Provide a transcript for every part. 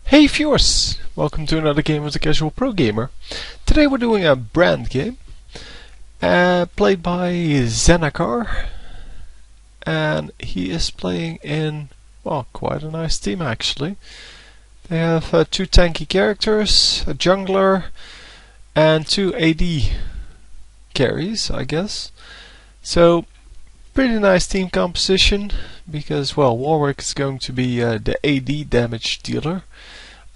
Hey viewers! Welcome to another game of the Casual Pro Gamer. Today we're doing a brand game played by Zenakar, and he is playing in, well, quite a nice team actually. They have two tanky characters, a jungler and two AD carries, I guess. So pretty nice team composition because, well, Warwick is going to be the AD damage dealer.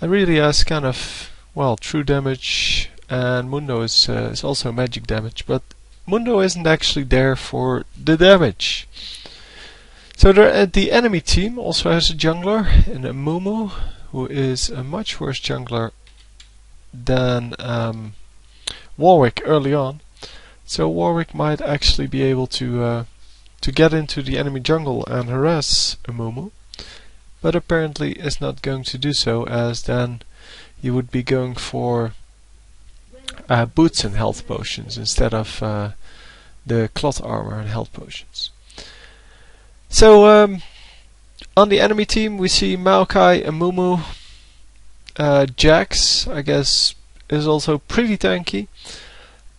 Aurelia is kind of, well, true damage, and Mundo is also magic damage, but Mundo isn't actually there for the damage. So the enemy team also has a jungler in a Mumu, who is a much worse jungler than Warwick early on. So Warwick might actually be able to get into the enemy jungle and harass a Mumu, but apparently is not going to do so, as then he would be going for boots and health potions instead of the cloth armor and health potions. So on the enemy team we see Maokai and Mumu. Jax, I guess, is also pretty tanky,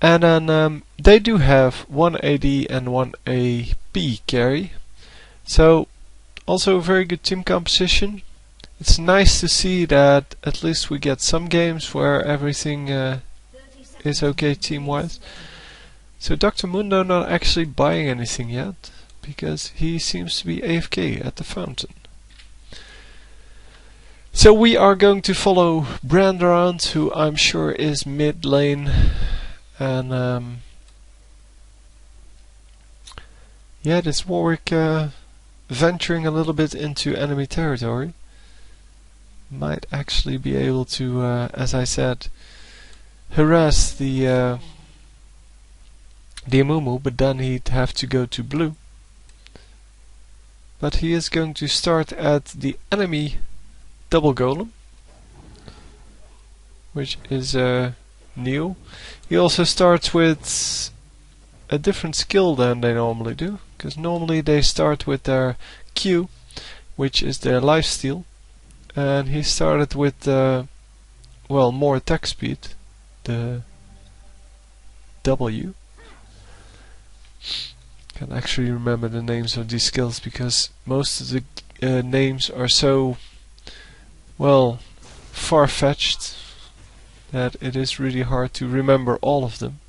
and then they do have one AD and one AP carry, so also a very good team composition. It's nice to see that at least we get some games where everything is okay team-wise. So Dr. Mundo not actually buying anything yet, because he seems to be AFK at the fountain. So we are going to follow Brand around, who I'm sure is mid lane, and yeah, this Warwick venturing a little bit into enemy territory might actually be able to, as I said, harass the Amumu, but then he'd have to go to blue. But he is going to start at the enemy double golem, which is new. He also starts with a different skill than they normally do, because normally they start with their Q, which is their lifesteal, and he started with well, more attack speed, the W. Can't actually remember the names of these skills because most of the names are so, well, far-fetched that it is really hard to remember all of them,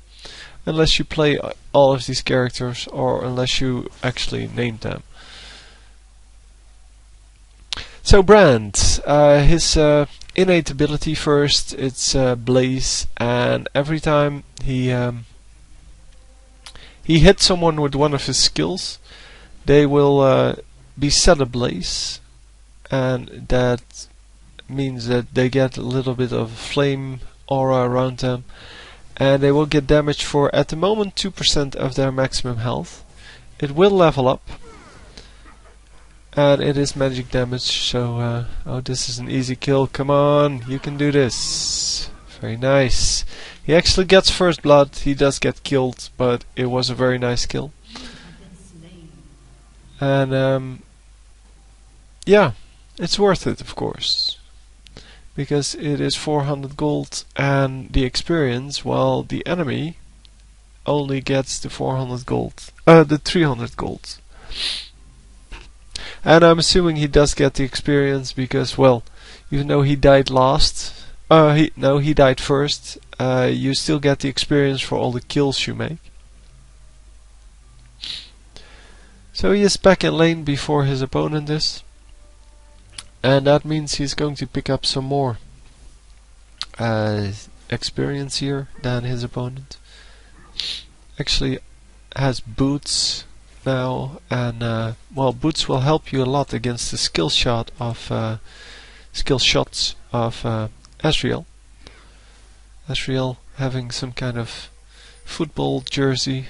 unless you play all of these characters or unless you actually name them. So Brand, his innate ability first, it's Blaze, and every time he hits someone with one of his skills, they will be set ablaze, and that means that they get a little bit of flame aura around them, and they will get damage for, at the moment, 2% of their maximum health. It will level up, and it is magic damage, so oh, this is an easy kill. Come on, you can do this. Very nice. He actually gets first blood. He does get killed, but it was a very nice kill. And yeah, it's worth it, of course, because it is 400 gold and the experience, while the enemy only gets the 400 gold, the 300 gold. And I'm assuming he does get the experience because, well, even though he died last, he died first, you still get the experience for all the kills you make. So he is back in lane before his opponent is, and that means he's going to pick up some more experience here than his opponent. Actually has boots now, and well, boots will help you a lot against the skill shots of Ezreal. Ezreal having some kind of football jersey,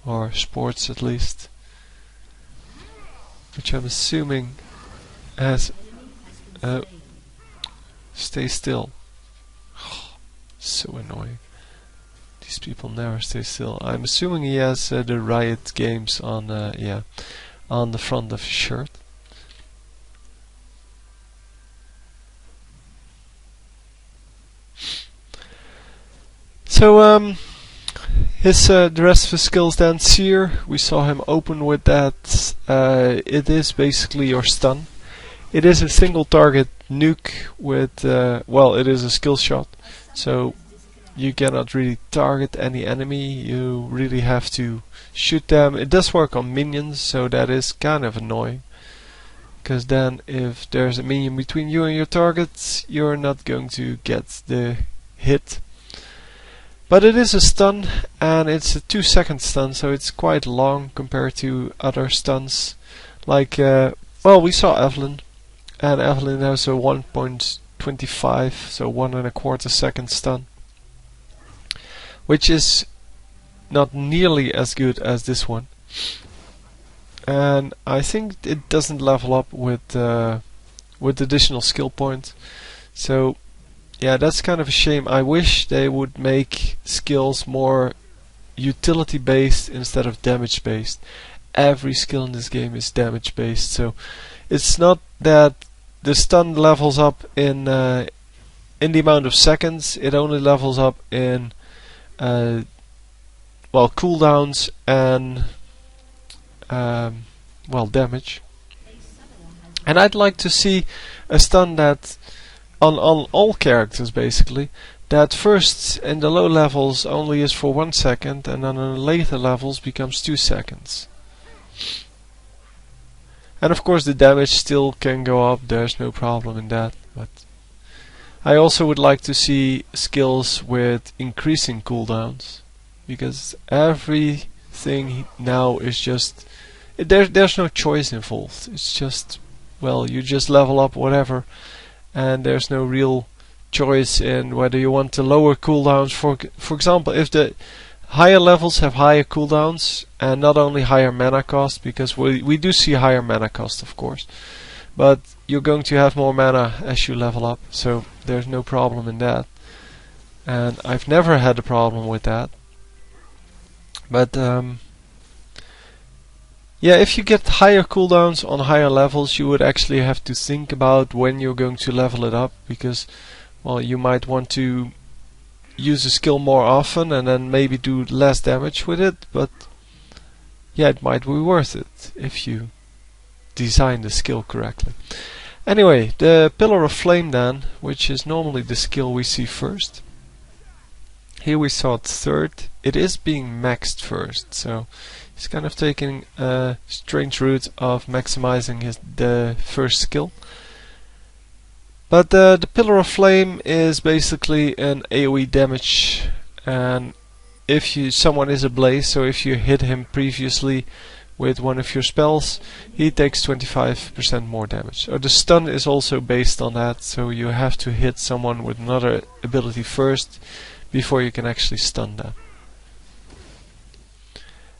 or sports at least, which I'm assuming has stay still. So annoying. These people never stay still. I'm assuming he has the Riot Games on, yeah, on the front of his shirt. So the rest of his skills then. Seer, we saw him open with that. It is basically your stun. It is a single target nuke with, well, it is a skill shot, so you cannot really target any enemy. You really have to shoot them. It does work on minions, so that is kind of annoying, because then if there's a minion between you and your target, you're not going to get the hit. But it is a stun, and it's a 2-second stun, so it's quite long compared to other stuns. Like, well, we saw Evelyn, and Evelyn has a 1.25, so 1.25 second stun, which is not nearly as good as this one. And I think it doesn't level up with additional skill points. So yeah, that's kind of a shame. I wish they would make skills more utility based instead of damage based. Every skill in this game is damage based, so it's not that the stun levels up in the amount of seconds. It only levels up in well, cooldowns and well, damage. And I'd like to see a stun that on all characters basically, that first in the low levels only is for 1 second, and then on the later levels becomes 2 seconds. And of course the damage still can go up, there's no problem in that, but I also would like to see skills with increasing cooldowns, because everything now is just, there's no choice involved. It's just, well, you just level up whatever, and there's no real choice in whether you want to lower cooldowns. For example, if the higher levels have higher cooldowns and not only higher mana cost, because we do see higher mana cost, of course, but you're going to have more mana as you level up, so there's no problem in that. And I've never had a problem with that. But yeah, if you get higher cooldowns on higher levels, you would actually have to think about when you're going to level it up, because, well, you might want to use a skill more often and then maybe do less damage with it, but yeah, it might be worth it if you design the skill correctly. Anyway, the Pillar of Flame then, which is normally the skill we see first. Here we saw it third. It is being maxed first, so he's kind of taking a strange route of maximizing the first skill. But the Pillar of Flame is basically an AoE damage, and if someone is ablaze, so if you hit him previously with one of your spells, he takes 25% more damage. So the stun is also based on that, so you have to hit someone with another ability first before you can actually stun them.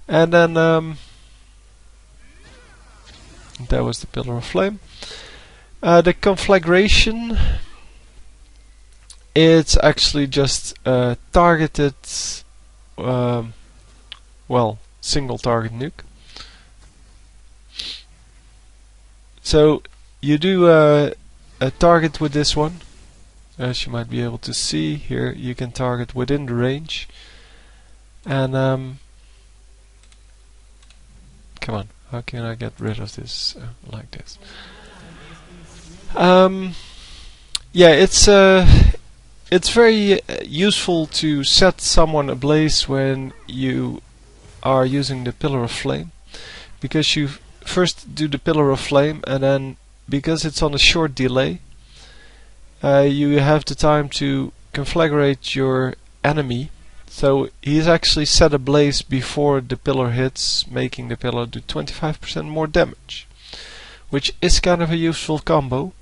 And then that was the Pillar of Flame. The conflagration, it's actually just a targeted, well, single target nuke. So you do a target with this one. As you might be able to see here, you can target within the range. And come on, how can I get rid of this like this? Yeah, it's very useful to set someone ablaze when you are using the Pillar of Flame, because you first do the Pillar of Flame, and then because it's on a short delay, you have the time to conflagrate your enemy. So he's actually set ablaze before the pillar hits, making the pillar do 25% more damage, which is kind of a useful combo.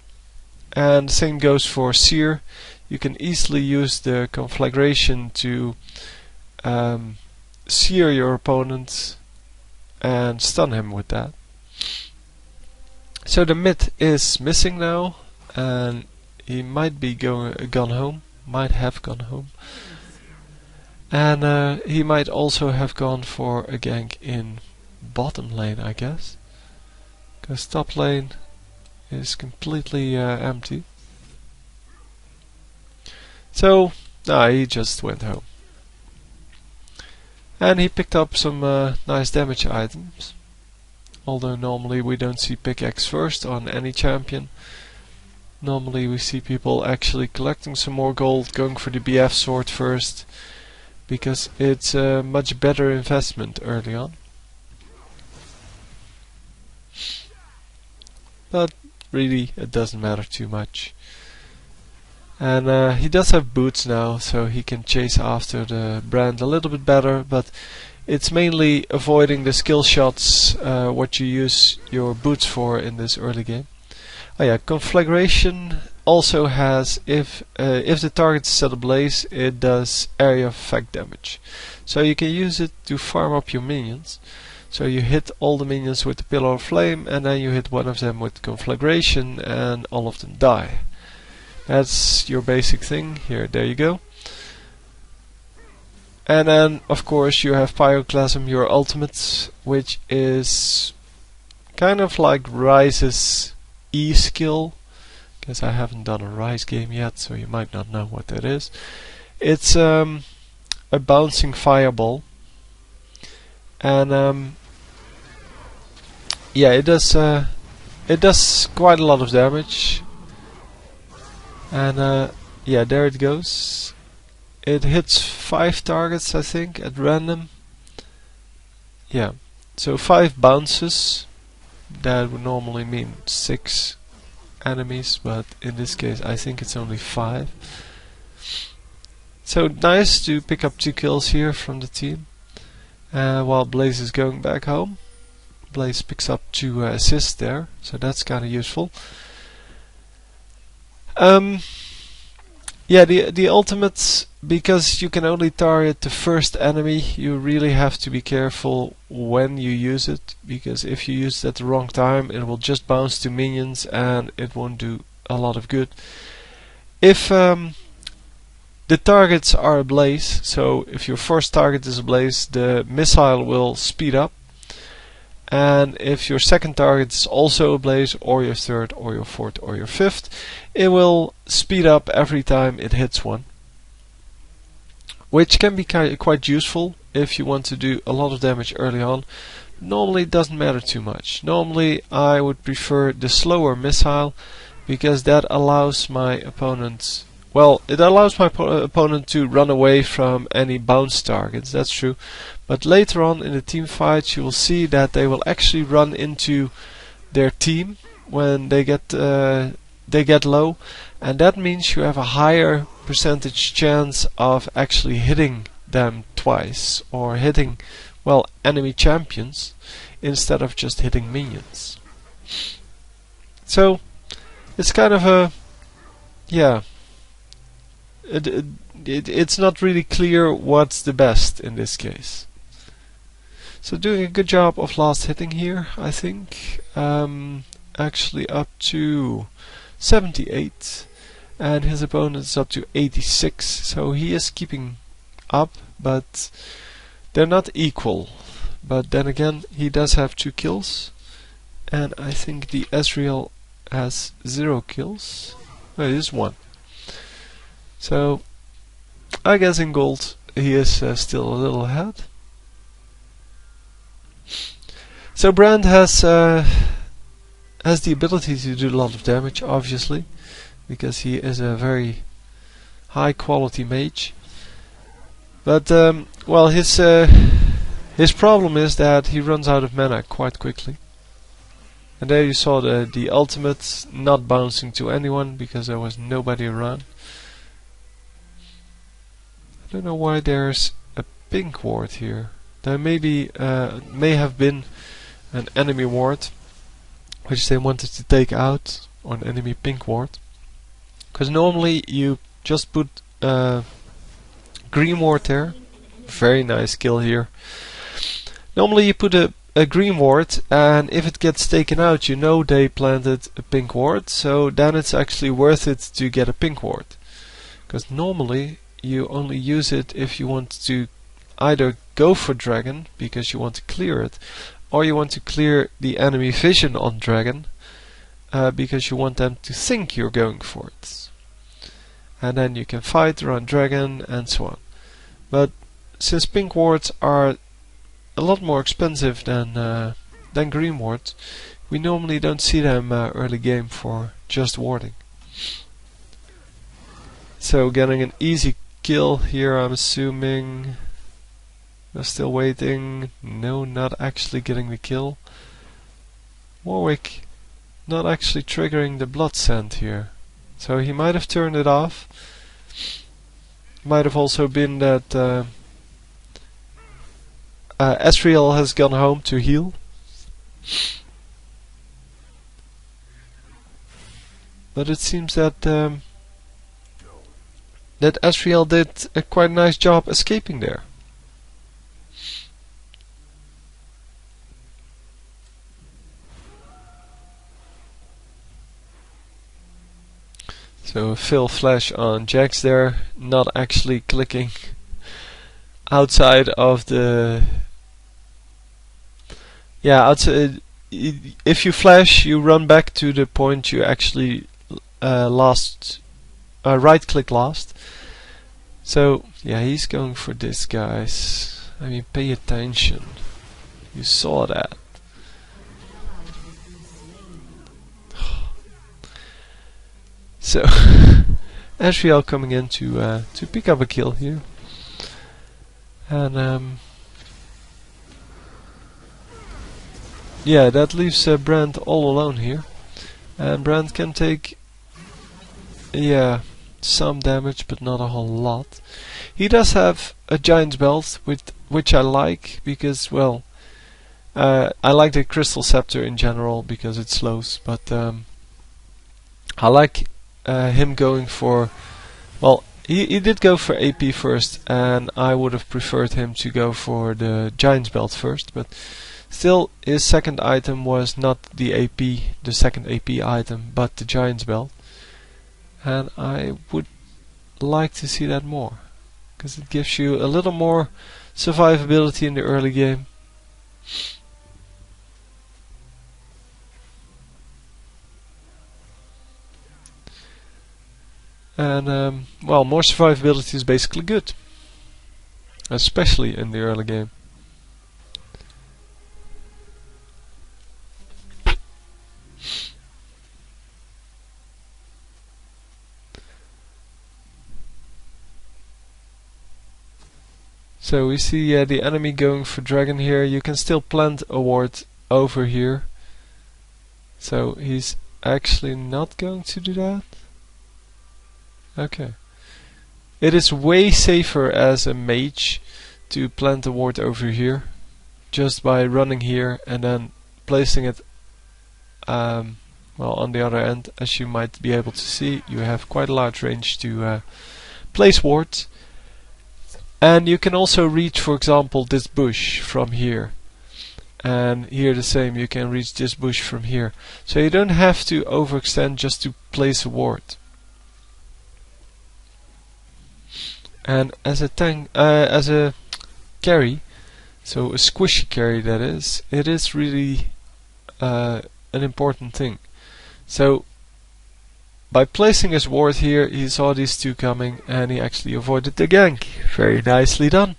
And the same goes for Seer. You can easily use the conflagration to sear your opponent and stun him with that. So the mid is missing now, and he might be gone home, might have gone home. And he might also have gone for a gank in bottom lane, I guess, because top lane is completely empty. So he just went home. And he picked up some nice damage items. Although normally we don't see pickaxe first on any champion. Normally we see people actually collecting some more gold, going for the BF sword first, because it's a much better investment early on. But really it doesn't matter too much. And he does have boots now, so he can chase after the brand a little bit better, but it's mainly avoiding the skill shots what you use your boots for in this early game. Oh yeah, conflagration also has, if the target is set ablaze, it does area effect damage. So you can use it to farm up your minions. So you hit all the minions with the pillar of flame, and then you hit one of them with conflagration, and all of them die. That's your basic thing. Here, there you go. And then, of course, you have Pyroclasm, your ultimate, which is kind of like Ryze's E skill. Guess I haven't done a Ryze game yet, so you might not know what that is. It's a bouncing fireball, and yeah, it does quite a lot of damage. And yeah, there it goes. It hits 5 targets, I think, at random. Yeah, so 5 bounces. That would normally mean 6 enemies, but in this case I think it's only 5. So nice to pick up 2 kills here from the team. While Blaze is going back home. Blaze picks up 2 assists there, so that's kinda useful. Yeah, the ultimates, because you can only target the first enemy, you really have to be careful when you use it, because if you use it at the wrong time, it will just bounce to minions and it won't do a lot of good. If the targets are ablaze, so if your first target is ablaze, the missile will speed up. And if your second target is also ablaze, or your third, or your fourth, or your fifth, it will speed up every time it hits one. Which can be quite useful if you want to do a lot of damage early on. Normally it doesn't matter too much. Normally I would prefer the slower missile, because that allows my opponent... Well, it allows my opponent to run away from any bounce targets, that's true. But later on in the team fights you will see that they will actually run into their team when they get low, and that means you have a higher percentage chance of actually hitting them twice, or hitting, well, enemy champions instead of just hitting minions. So it's kind of a, yeah, it's not really clear what's the best in this case. So doing a good job of last hitting here, I think. Actually up to 78, and his opponent is up to 86, so he is keeping up, but they're not equal. But then again, he does have 2 kills, and I think the Ezreal has 0 kills. No, it is 1. So I guess in gold he is still a little ahead. So Brand has the ability to do a lot of damage, obviously, because he is a very high quality mage. But well, his problem is that he runs out of mana quite quickly. And there you saw the ultimate not bouncing to anyone because there was nobody around. I don't know why there's a pink ward here. There may have been an enemy ward which they wanted to take out, or an enemy pink ward. Because normally you just put green ward there. Very nice kill here. Normally you put a green ward, and if it gets taken out, you know they planted a pink ward, so then it's actually worth it to get a pink ward. Because normally you only use it if you want to either go for dragon because you want to clear it, or you want to clear the enemy vision on dragon because you want them to think you're going for it. And then you can fight around dragon and so on. But since pink wards are a lot more expensive than green wards, we normally don't see them early game for just warding. So getting an easy kill here, I'm assuming. They're still waiting. No, not actually getting the kill. Warwick not actually triggering the blood scent here. So he might have turned it off. Might have also been that Ezreal has gone home to heal. But it seems that that Ezreal did a quite nice job escaping there. So Phil flash on Jax there, not actually clicking outside of the... Yeah, outside, if you flash, you run back to the point you actually right click last. So yeah, he's going for this, guys. I mean, pay attention. You saw that. So Ezreal coming in to pick up a kill here, and yeah, that leaves Brand all alone here, and Brand can take some damage, but not a whole lot. He does have a giant's belt, which I like because, well, I like the crystal scepter in general because it slows, but I like him going for, well, he did go for AP first, and I would have preferred him to go for the giant's belt first, but still his second item was not the second AP item, but the giant's belt, and I would like to see that more because it gives you a little more survivability in the early game. And well, more survivability is basically good, especially in the early game. So we see the enemy going for dragon here. You can still plant a ward over here. So he's actually not going to do that. Okay. It is way safer as a mage to plant a ward over here, just by running here and then placing it well, on the other end. As you might be able to see, you have quite a large range to place wards, and you can also reach, for example, this bush from here, and here the same, you can reach this bush from here, so you don't have to overextend just to place a ward. And as a tank, as a carry, so a squishy carry that is, it is really an important thing. So by placing his ward here, he saw these two coming and he actually avoided the gank. Very nicely done.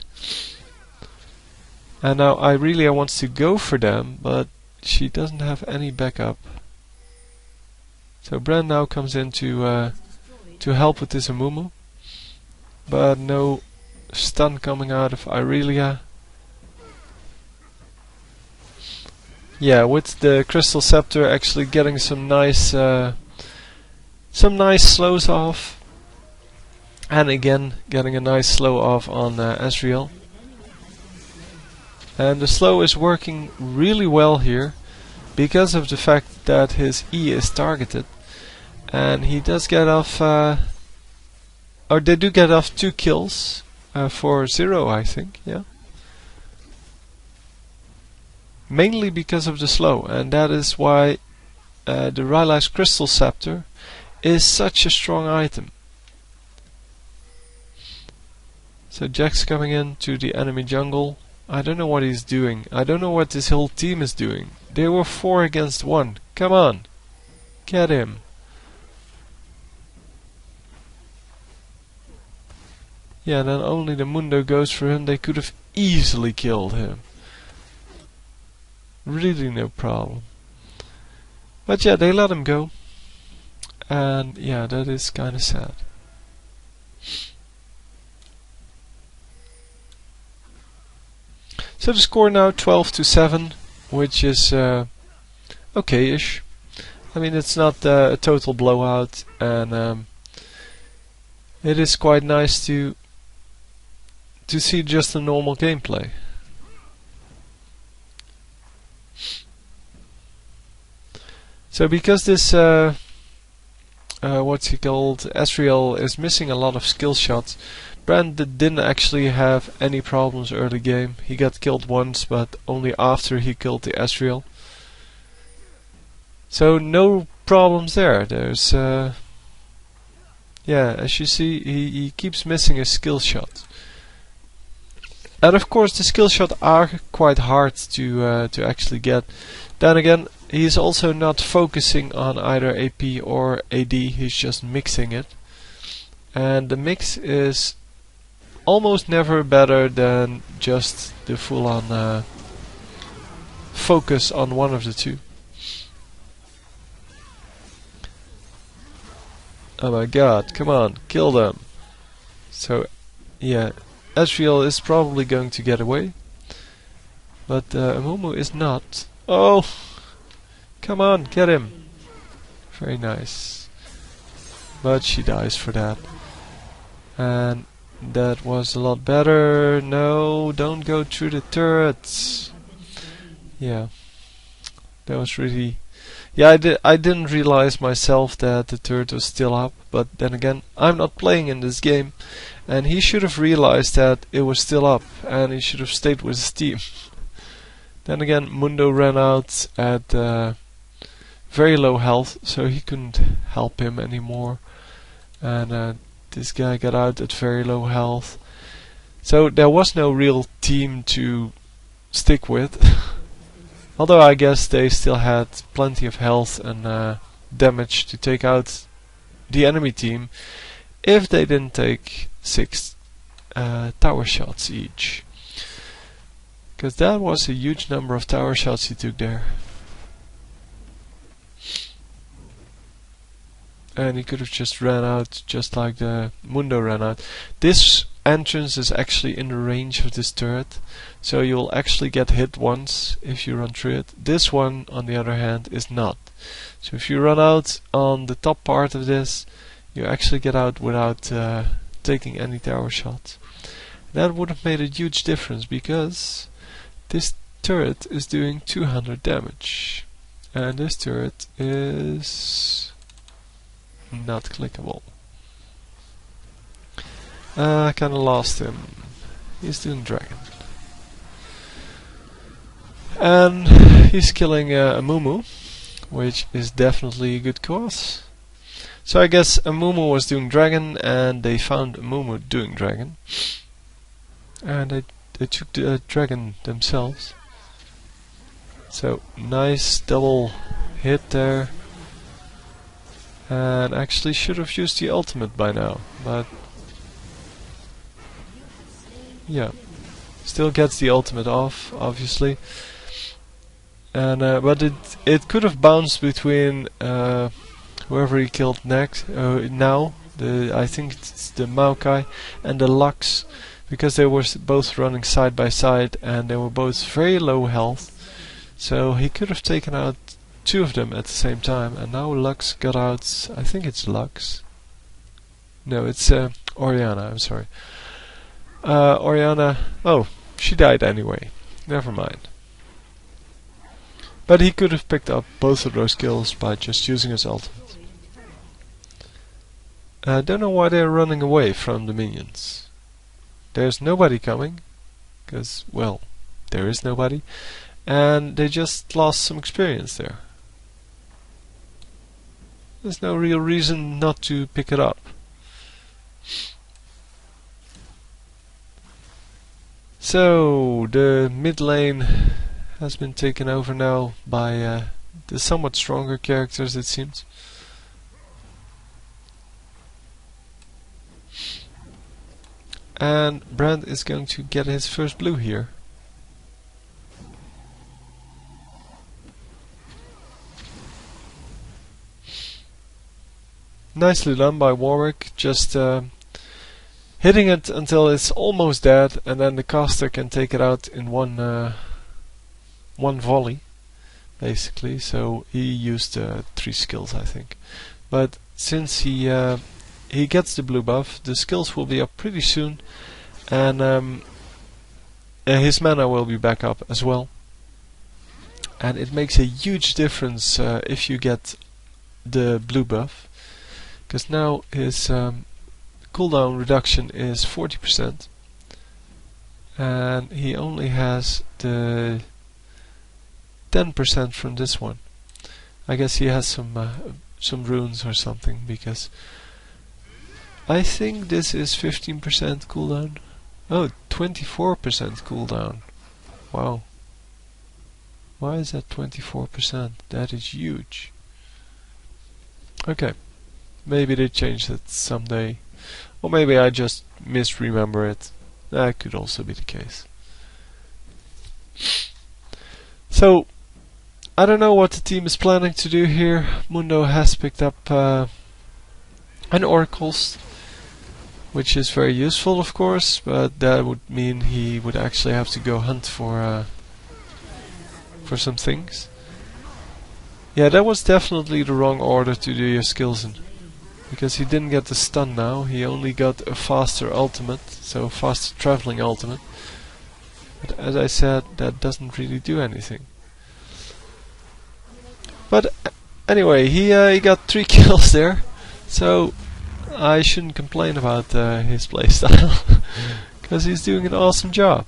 And now Irelia wants to go for them, but she doesn't have any backup. So Brand now comes in to help with this Amumu. But no stun coming out of Irelia. Yeah, with the Crystal Scepter actually getting some nice slows off, and again getting a nice slow off on Ezreal. And the slow is working really well here because of the fact that his E is targeted, and he does get off. Or they do get off 2 kills for 0, I think, yeah. Mainly because of the slow, and that is why the Rylai's Crystal Scepter is such a strong item. So Jax coming in to the enemy jungle. I don't know what he's doing. I don't know what this whole team is doing. They were 4 against 1. Come on, get him. Yeah, then only the Mundo goes for him. They could have easily killed him. Really no problem. But yeah, they let him go. And yeah, that is kinda sad. So the score now 12-7, which is okay-ish. I mean, it's not a total blowout, and it is quite nice to see just a normal gameplay. So because this what's he called, Ezreal is missing a lot of skill shots, Brand didn't actually have any problems early game. He got killed once, but only after he killed the Ezreal. So no problems there. There's yeah, as you see, he keeps missing his skill shot. And of course the skill shot are quite hard to actually get. Then again, he's also not focusing on either AP or AD, he's just mixing it. And the mix is almost never better than just the full-on focus on one of the two. Oh my god, come on, kill them. So, yeah, Ezreal is probably going to get away. But Amumu is not. Oh! Come on, get him! Very nice. But she dies for that. And that was a lot better. No, don't go through the turrets. Yeah, that was really... Yeah, I didn't realize myself that the turret was still up. But then again, I'm not playing in this game. And he should have realized that it was still up. And he should have stayed with his team. Then again, Mundo ran out at very low health. So he couldn't help him anymore. And this guy got out at very low health. So there was no real team to stick with. Although I guess they still had plenty of health and damage to take out the enemy team if they didn't take 6 tower shots each. Because that was a huge number of tower shots he took there. And he could have just ran out just like the Mundo ran out. This entrance is actually in the range of this turret, so you'll actually get hit once if you run through it. This one, on the other hand, is not. So if you run out on the top part of this, you actually get out without taking any tower shots. That would have made a huge difference because this turret is doing 200 damage. And this turret is not clickable. I kinda lost him. He's doing dragon. And he's killing Amumu, which is definitely a good cause. So I guess Amumu was doing dragon and they found Amumu doing dragon. And they took the dragon themselves. So nice double hit there. And actually should have used the ultimate by now, but yeah, still gets the ultimate off, obviously. And but it could have bounced between whoever he killed next now. I think it's the Maokai and the Lux, because they were both running side by side and they were both very low health. So he could have taken out 2 of them at the same time, and now Lux got out. I think it's Lux. No, it's Orianna. I'm sorry. Orianna. Oh, she died anyway. Never mind. But he could have picked up both of those kills by just using his ultimate. I don't know why they're running away from the minions. There's nobody coming, because, well, there is nobody, and they just lost some experience there. There's no real reason not to pick it up. So the mid lane has been taken over now by the somewhat stronger characters, it seems. And Brand is going to get his first blue here. Nicely done by Warwick, just hitting it until it's almost dead, and then the caster can take it out in one volley, basically. So he used 3 skills, I think. But since he gets the blue buff, the skills will be up pretty soon, and his mana will be back up as well. And it makes a huge difference if you get the blue buff, because now his cooldown reduction is 40%, and he only has the 10% from this one. I guess he has some runes or something, because I think this is 15% cooldown. Oh, 24% cooldown. Wow. Why is that 24%? That is huge. Okay. Maybe they change it someday. Or maybe I just misremember it. That could also be the case. So, I don't know what the team is planning to do here. Mundo has picked up an Oracles, which is very useful, of course, but that would mean he would actually have to go hunt for some things. Yeah, that was definitely the wrong order to do your skills in, because he didn't get the stun now, he only got a faster ultimate, so faster traveling ultimate. But as I said, that doesn't really do anything. But anyway, he got 3 kills there, so I shouldn't complain about his playstyle, because he's doing an awesome job.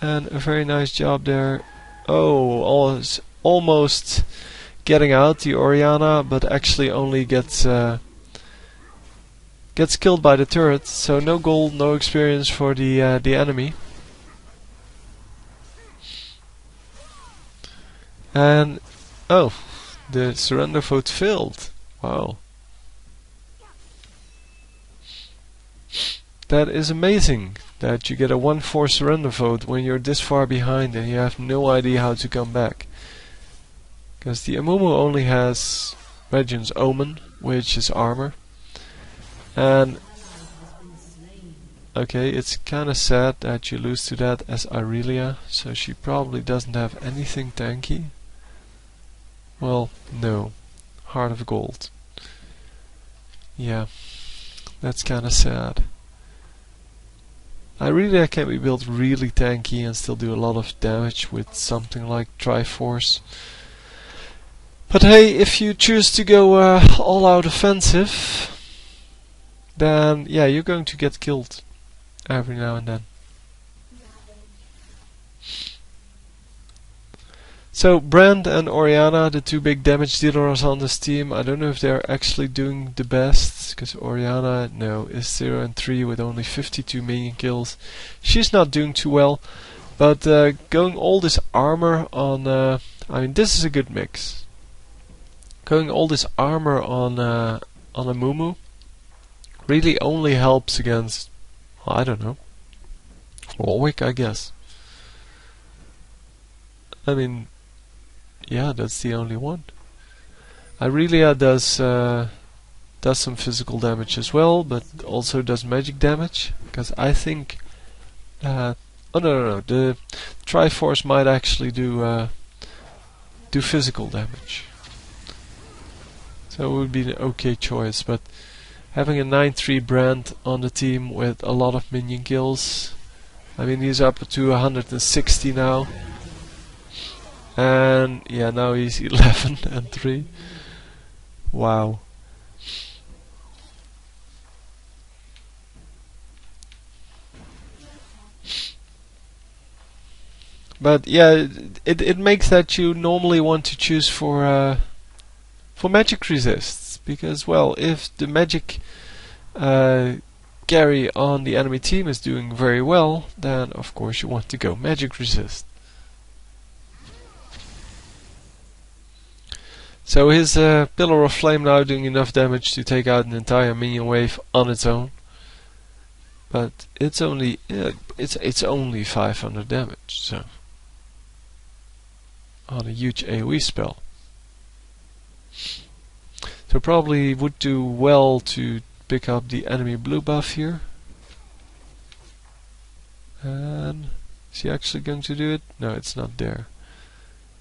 And a very nice job there. Oh, almost getting out the Orianna, but actually only gets killed by the turret. So no gold, no experience for the enemy. And oh, the surrender vote failed. Wow, that is amazing. That you get a 1-4 surrender vote when you're this far behind and you have no idea how to come back. Because the Amumu only has Regent's Omen, which is armor. And okay, it's kinda sad that you lose to that as Aurelia, so she probably doesn't have anything tanky. Well, no. Heart of Gold. Yeah, that's kinda sad. Aurelia can be built really tanky and still do a lot of damage with something like Triforce. But hey, if you choose to go all out offensive, then yeah, you're going to get killed every now and then. So Brand and Orianna, the 2 big damage dealers on this team, I don't know if they're actually doing the best, because Orianna, no, is 0 and 3 with only 52 minion kills. She's not doing too well, but going all this armor on, I mean, this is a good mix. Going all this armor on a Mumu really only helps against, well, I don't know, Warwick, I guess. I mean, yeah, that's the only one. Aurelia does some physical damage as well, but also does magic damage. Because I think, oh no, the Triforce might actually do physical damage. So it would be an okay choice. But having a 9-3 Brand on the team with a lot of minion kills, I mean, he's up to 160 now. And yeah, now he's 11 and 3. Wow. But yeah, it makes that you normally want to choose for magic resists, because well, if the magic carry on the enemy team is doing very well, then of course you want to go magic resist. So his Pillar of Flame now doing enough damage to take out an entire minion wave on its own. but it's only it's only 500 damage, so on a huge AoE spell. So probably would do well to pick up the enemy blue buff here. And is he actually going to do it? No, it's not there.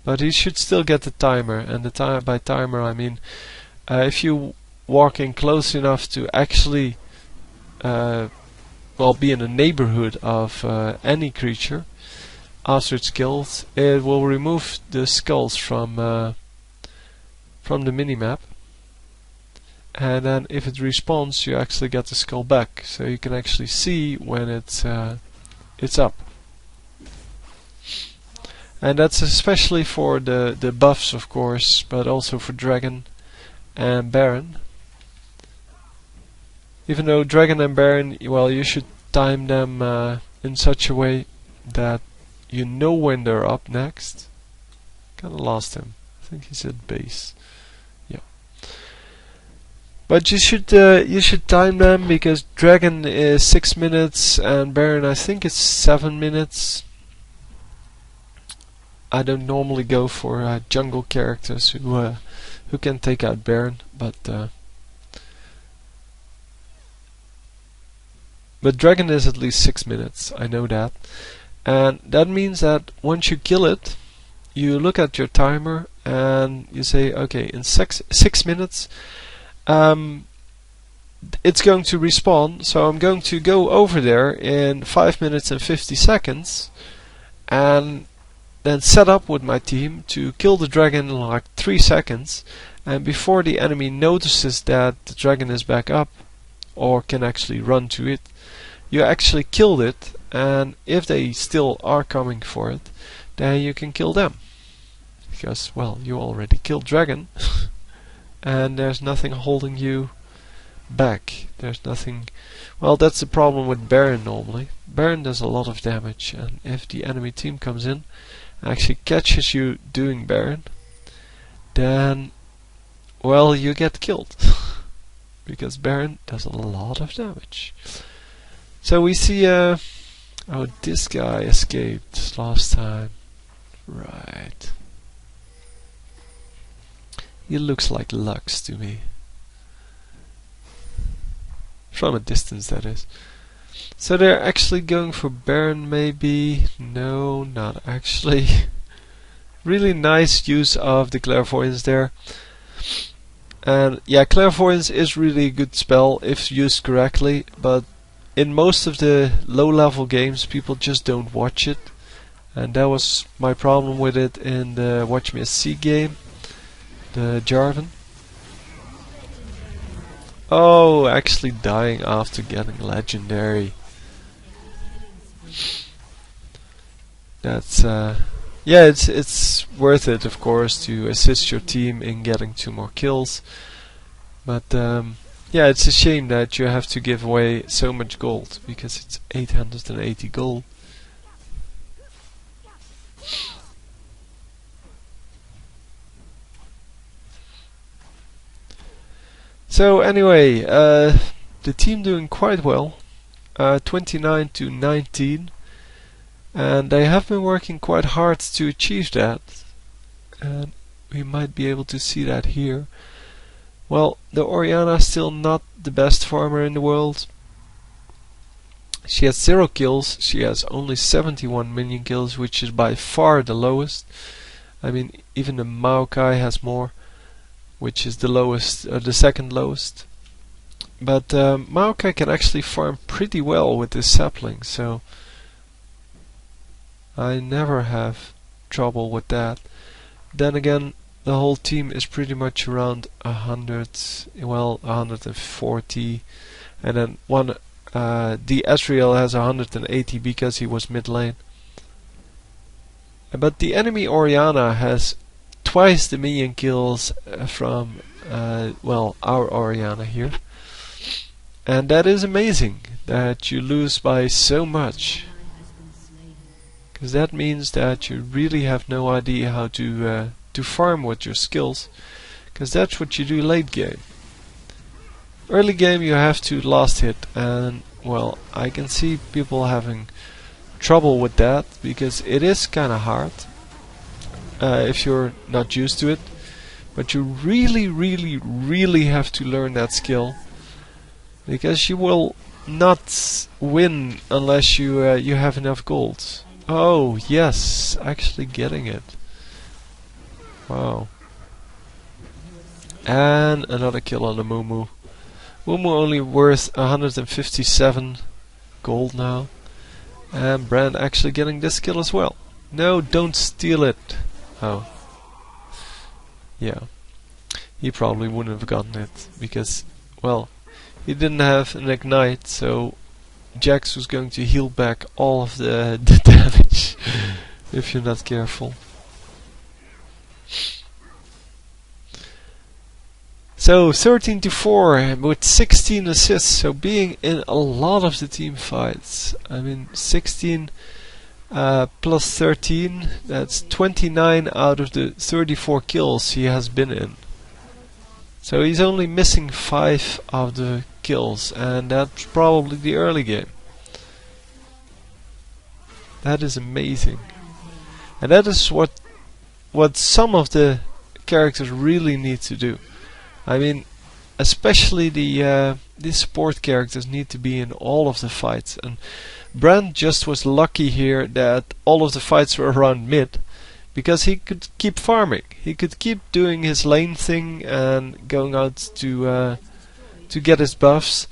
But he should still get the timer, and by timer I mean if you walk in close enough to actually well, be in the neighborhood of any creature after it's killed, it will remove the skulls from the minimap, and then if it respawns you actually get the skull back, so you can actually see when it's up. And that's especially for the buffs, of course, but also for Dragon and Baron. Even though Dragon and Baron, well, you should time them in such a way that you know when they're up next. Kinda lost him. I think he's at base. Yeah. But you should time them, because Dragon is 6 minutes and Baron I think it's 7 minutes. I don't normally go for jungle characters who can take out Baron, but Dragon is at least 6 minutes, I know that. And that means that once you kill it, you look at your timer and you say, okay, in 6 minutes it's going to respawn, so I'm going to go over there in 5 minutes and 50 seconds and then set up with my team to kill the dragon in like 3 seconds, and before the enemy notices that the dragon is back up or can actually run to it, you actually killed it, and if they still are coming for it, then you can kill them. Because, well, you already killed dragon and there's nothing holding you back. There's nothing... Well, that's the problem with Baron normally. Baron does a lot of damage, and if the enemy team comes in and actually catches you doing Baron, then, well, you get killed. Because Baron does a lot of damage. So we see, oh, this guy escaped last time. Right. He looks like Lux to me. From a distance, that is. So they're actually going for Baron, maybe? No, not actually. Really nice use of the Clairvoyance there. And yeah, Clairvoyance is really a good spell if used correctly, but in most of the low-level games people just don't watch it. And that was my problem with it in the Watch Me SC game, the Jarvan. Oh, actually dying after getting legendary. That's yeah, it's worth it, of course, to assist your team in getting 2 more kills. But yeah, it's a shame that you have to give away so much gold, because it's 880 gold. So anyway, the team doing quite well, 29 to 19, and they have been working quite hard to achieve that, and we might be able to see that here. Well, the Orianna is still not the best farmer in the world. She has 0 kills, she has only 71 minion kills, which is by far the lowest. I mean, even the Maokai has more, which is the lowest, the second lowest. But Maokai can actually farm pretty well with this sapling, so I never have trouble with that. Then again, the whole team is pretty much around 100, well, 140, and then one, the Ezreal has 180 because he was mid lane. But the enemy Orianna has twice the minion kills from, well, our Orianna here. And that is amazing, that you lose by so much. Because that means that you really have no idea how to farm with your skills. Because that's what you do late game. Early game you have to last hit, and well, I can see people having trouble with that because it is kind of hard if you're not used to it. But you really, really, really have to learn that skill, because you will not win unless you have enough gold. Oh yes, actually getting it. Wow. And another kill on the Mumu. Mumu only worth 157 gold now. And Brand actually getting this kill as well. No, don't steal it. Oh. Yeah. He probably wouldn't have gotten it because, well, he didn't have an ignite, so Jax was going to heal back all of the damage if you're not careful. So 13-4 with 16 assists, so being in a lot of the team fights. I mean 16 plus 13, that's 29 out of the 34 kills he has been in. So he's only missing 5 of the kills, and that's probably the early game. That is amazing. And that is what some of the characters really need to do. I mean, especially the support characters need to be in all of the fights. And Brand just was lucky here that all of the fights were around mid, because he could keep farming. He could keep doing his lane thing and going out to get his buffs,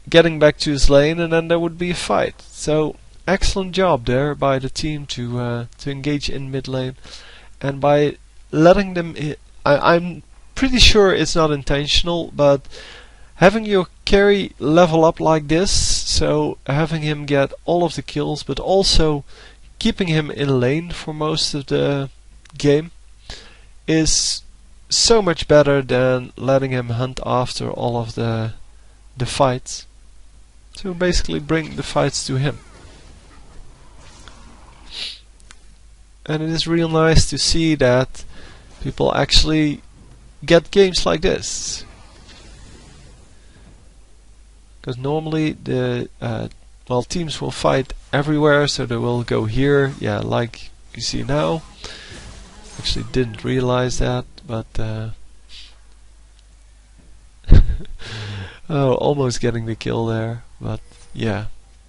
getting back to his lane, and then there would be a fight. So excellent job there by the team to engage in mid lane, and by letting them. I'm pretty sure it's not intentional, but having your carry level up like this, so having him get all of the kills, but also keeping him in lane for most of the game, is so much better than letting him hunt after all of the fights. So basically bring the fights to him. And it is real nice to see that people actually get games like this. Because normally the teams will fight everywhere, so they will go here, yeah, like you see now. Actually didn't realize that, but oh, almost getting the kill there, but yeah,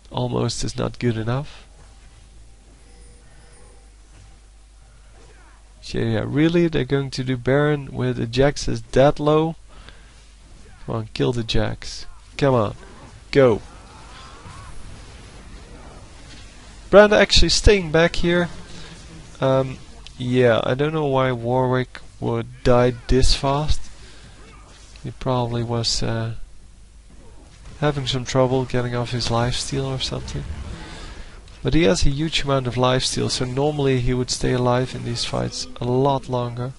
almost is not good enough. So yeah, really, they're going to do Baron with the Jax is that low? Come on, kill the Jax. Come on, go. Brand actually staying back here. Yeah, I don't know why Warwick would die this fast. He probably was having some trouble getting off his lifesteal or something. But he has a huge amount of lifesteal, so normally he would stay alive in these fights a lot longer.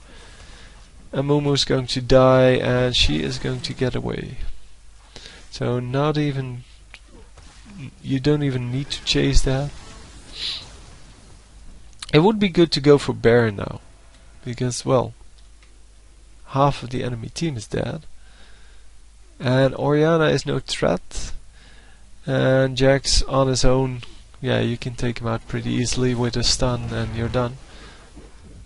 And Mumu's going to die, and she is going to get away. So not even, you don't even need to chase that. It would be good to go for Baron now, because, well, half of the enemy team is dead. And Orianna is no threat. And Jax on his own, yeah, you can take him out pretty easily with a stun and you're done.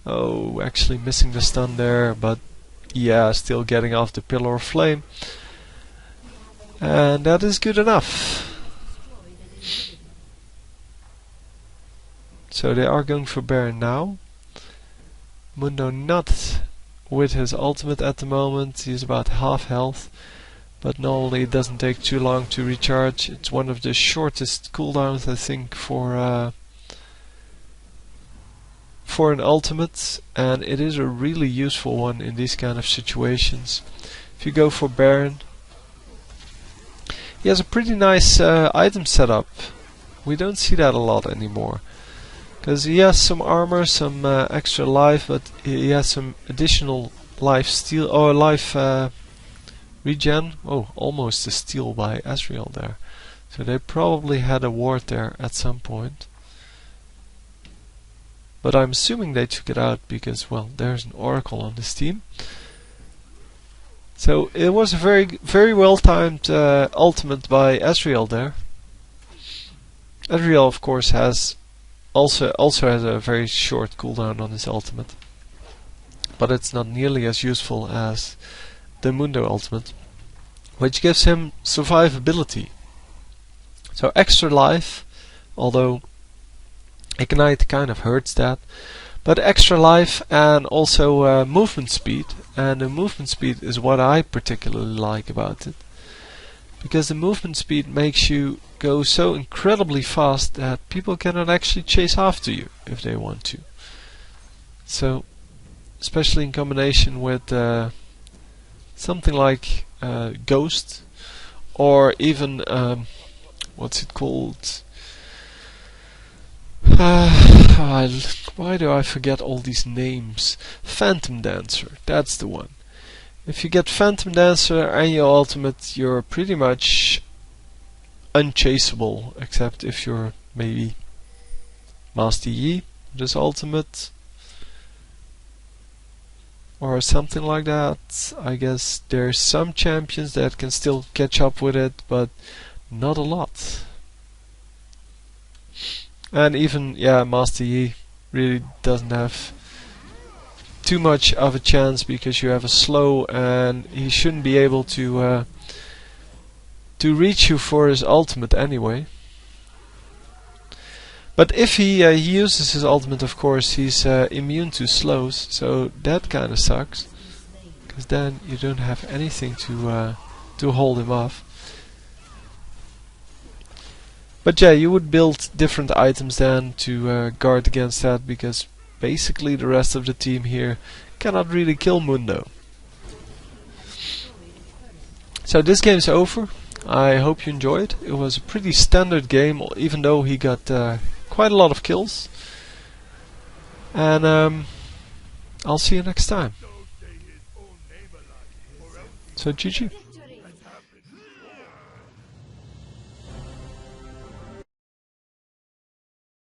Oh, actually missing the stun there, but yeah, still getting off the Pillar of Flame. And that is good enough. So they are going for Baron now. Mundo not with his ultimate at the moment. He's about half health. But normally it doesn't take too long to recharge. It's one of the shortest cooldowns, I think, for an ultimate. And it is a really useful one in these kind of situations. If you go for Baron, he has a pretty nice item setup. We don't see that a lot anymore. Because he has some armor, some extra life, but he has some additional life steal or life regen. Oh, almost a steal by Ezreal there. So they probably had a ward there at some point. But I'm assuming they took it out because, well, there's an Oracle on this team. So it was a very, very well timed ultimate by Ezreal there. Adriel, of course, has also has a very short cooldown on his ultimate, but it's not nearly as useful as the Mundo ultimate, which gives him survivability. So extra life, although Ignite kind of hurts that, but extra life and also movement speed. And the movement speed is what I particularly like about it, because the movement speed makes you go so incredibly fast that people cannot actually chase after you if they want to. So, especially in combination with something like Ghost, or even what's it called? Why do I forget all these names? Phantom Dancer, that's the one. If you get Phantom Dancer and your ultimate, you're pretty much unchaseable, except if you're maybe Master Yi with his ultimate, or something like that. I guess there's some champions that can still catch up with it, but not a lot. And even, Master Yi really doesn't have too much of a chance, because you have a slow and he shouldn't be able to reach you for his ultimate anyway. But if he uses his ultimate, of course, he's immune to slows, so that kind of sucks, because then you don't have anything to hold him off. But yeah, you would build different items then to guard against that, because basically the rest of the team here cannot really kill Mundo. So this game's over. I hope you enjoyed. It was a pretty standard game, even though he got quite a lot of kills. And I'll see you next time. So GG.